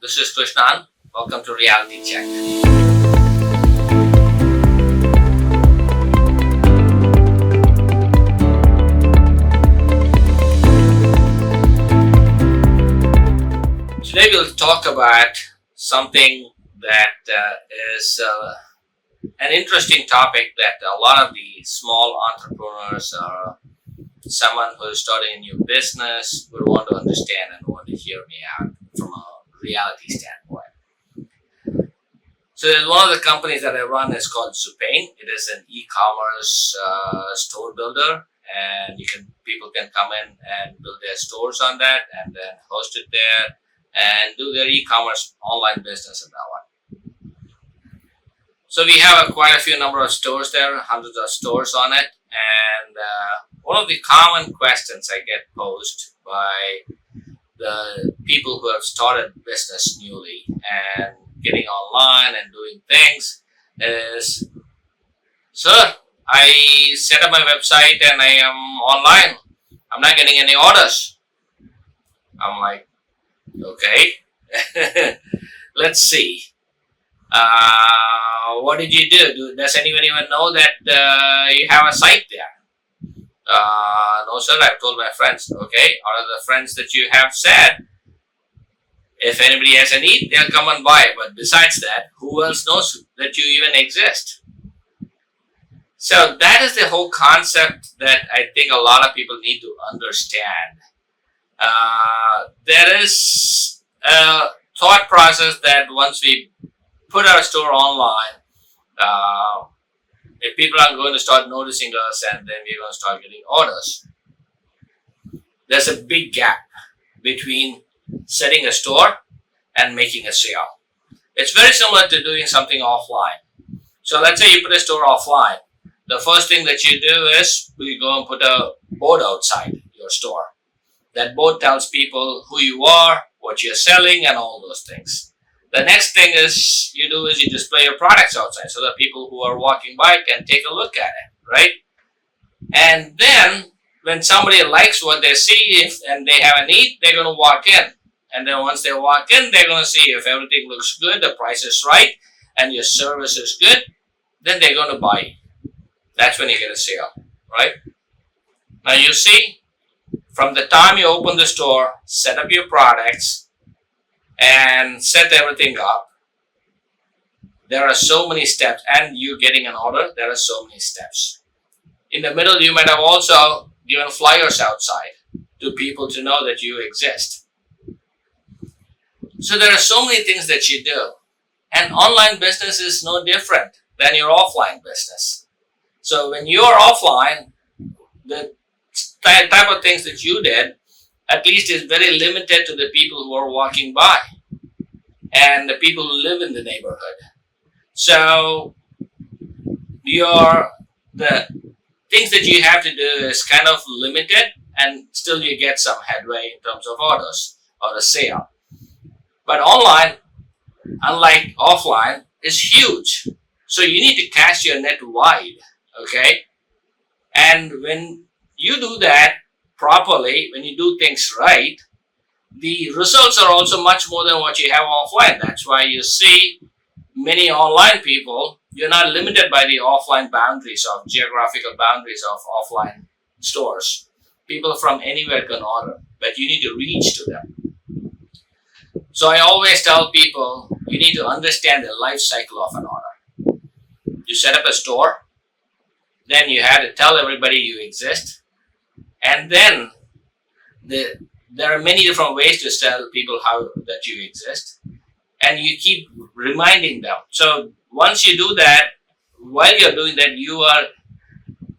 This is Krishnan. Welcome to Reality Check. Today we'll talk about something that is an interesting topic that a lot of the small entrepreneurs or someone who is starting a new business would want to understand and want to hear me out from a reality standpoint. So there's one of the companies that I run is called Zupain. It is an e-commerce store builder, and people can come in and build their stores on that and then host it there and do their e-commerce online business in that one. So we have quite a few number of stores there, hundreds of stores on it, and one of the common questions I get posed by the people who have started business newly and getting online and doing things is, "Sir, I set up my website and I am online. I'm not getting any orders." I'm like, okay, let's see. What did you do? Does anyone even know that you have a site there? No, sir, I've told my friends. Okay, out of the friends that you have said, if anybody has a need, they'll come and buy. But besides that, who else knows that you even exist? So that is the whole concept that I think a lot of people need to understand. There is a thought process that once we put our store online, if people are going to start noticing us and then we're going to start getting orders. There's a big gap between setting a store and making a sale. It's very similar to doing something offline. So let's say you put a store offline. The first thing that you do is you go and put a board outside your store. That board tells people who you are, what you're selling, and all those things. The next thing you display your products outside so that people who are walking by can take a look at it, right? And then when somebody likes what they see and they have a need, they're going to walk in. And then once they walk in, they're going to see if everything looks good, the price is right, and your service is good, then they're going to buy. That's when you get a sale, right? Now you see, from the time you open the store, set up your products, and set everything up, there are so many steps, and you getting an order, there are so many steps. In the middle, you might have also given flyers outside to people to know that you exist. So there are so many things that you do, and online business is no different than your offline business. So when you're offline, the type of things that you did at least is very limited to the people who are walking by and the people who live in the neighborhood. So the things that you have to do is kind of limited, and still you get some headway in terms of orders or a sale. But online, unlike offline, is huge. So you need to cast your net wide, okay? And when you do that properly, when you do things right, the results are also much more than what you have offline. That's why you see many online people, you're not limited by the offline boundaries of geographical boundaries of offline stores. People from anywhere can order, but you need to reach to them. So I always tell people, you need to understand the life cycle of an order. You set up a store, then you have to tell everybody you exist, and then there are many different ways to tell people that you exist, and you keep reminding them. So once you do that, while you're doing that, you are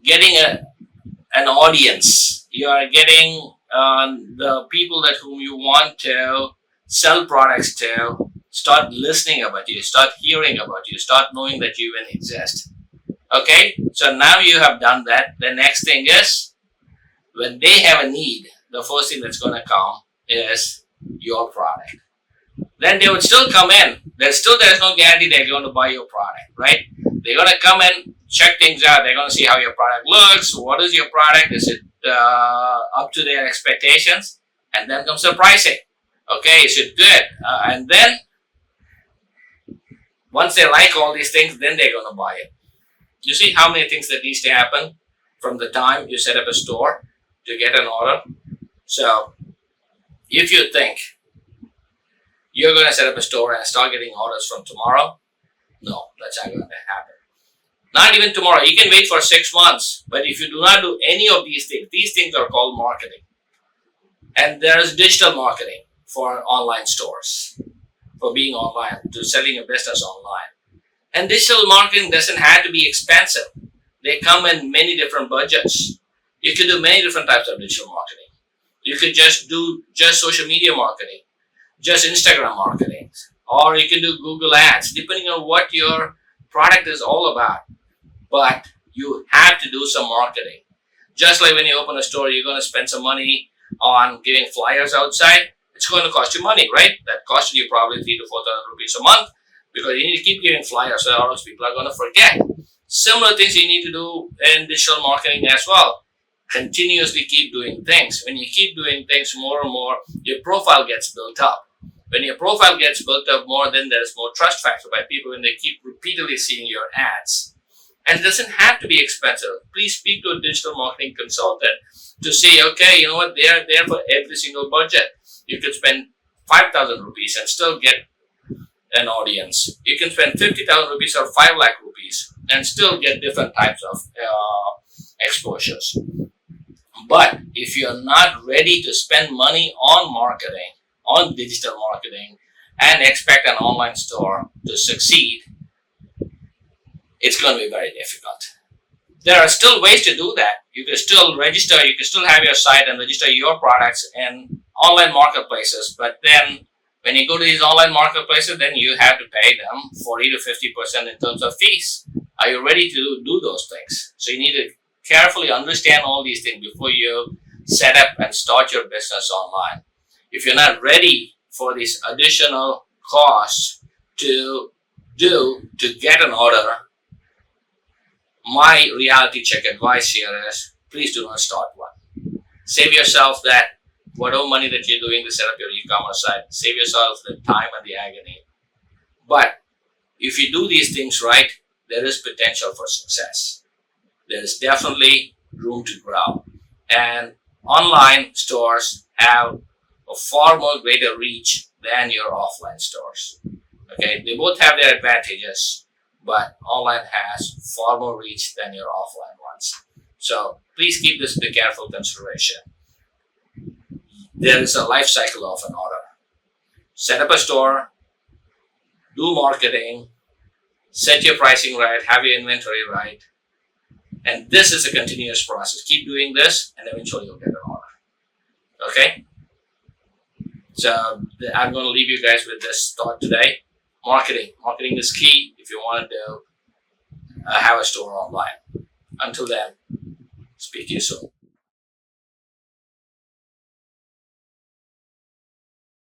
getting an audience. You are getting the people that whom you want to sell products to start listening about you, start hearing about you, start knowing that you even exist. Okay, so now you have done that. The next thing is, when they have a need, the first thing that's going to come is your product. Then they would still come in. There's no guarantee they're going to buy your product, right? They're going to come in, check things out. They're going to see how your product looks. What is your product? Is it up to their expectations? And then comes the pricing. Okay, you should do it. And then once they like all these things, then they're going to buy it. You see how many things that needs to happen from the time you set up a store to get an order. So if you think you're going to set up a store and start getting orders from tomorrow, no, that's not going to happen. Not even tomorrow. You can wait for 6 months. But if you do not do any of these things are called marketing. And there is digital marketing for online stores, for being online, to selling a business online. And digital marketing doesn't have to be expensive. They come in many different budgets. You can do many different types of digital marketing. You could just do social media marketing, just Instagram marketing, or you can do Google ads, depending on what your product is all about. But you have to do some marketing. Just like when you open a store, you're going to spend some money on giving flyers outside. It's going to cost you money, right? That costs you probably 3,000 to 4,000 rupees a month, because you need to keep giving flyers, so else people are going to forget. Similar things you need to do in digital marketing as well. Continuously keep doing things. When you keep doing things more and more, your profile gets built up. When your profile gets built up more, then there's more trust factor by people when they keep repeatedly seeing your ads. And it doesn't have to be expensive. Please speak to a digital marketing consultant to say, okay, you know what, they are there for every single budget. You could spend 5,000 rupees and still get an audience. You can spend 50,000 rupees or 5 lakh rupees and still get different types of exposures. But if you're not ready to spend money on marketing, on digital marketing, and expect an online store to succeed, it's going to be very difficult. There are still ways to do that. You can still register, you can still have your site and register your products in online marketplaces. But then when you go to these online marketplaces, then you have to pay them 40 to 50% in terms of fees. Are you ready to do those things? So you need to carefully understand all these things before you set up and start your business online. If you're not ready for these additional costs to get an order, my reality check advice here is, please do not start one. Save yourself that whatever money that you're doing to set up your e-commerce site. Save yourself the time and the agony. But if you do these things right, there is potential for success. There is definitely room to grow. And online stores have a far more greater reach than your offline stores. Okay, they both have their advantages, but online has far more reach than your offline ones. So please keep this into careful consideration. There is a life cycle of an order. Set up a store, do marketing, set your pricing right, have your inventory right, and this is a continuous process. Keep doing this, and eventually you'll get an order. Okay? So I'm going to leave you guys with this thought today. Marketing. Marketing is key if you want to have a store online. Until then, speak to you soon.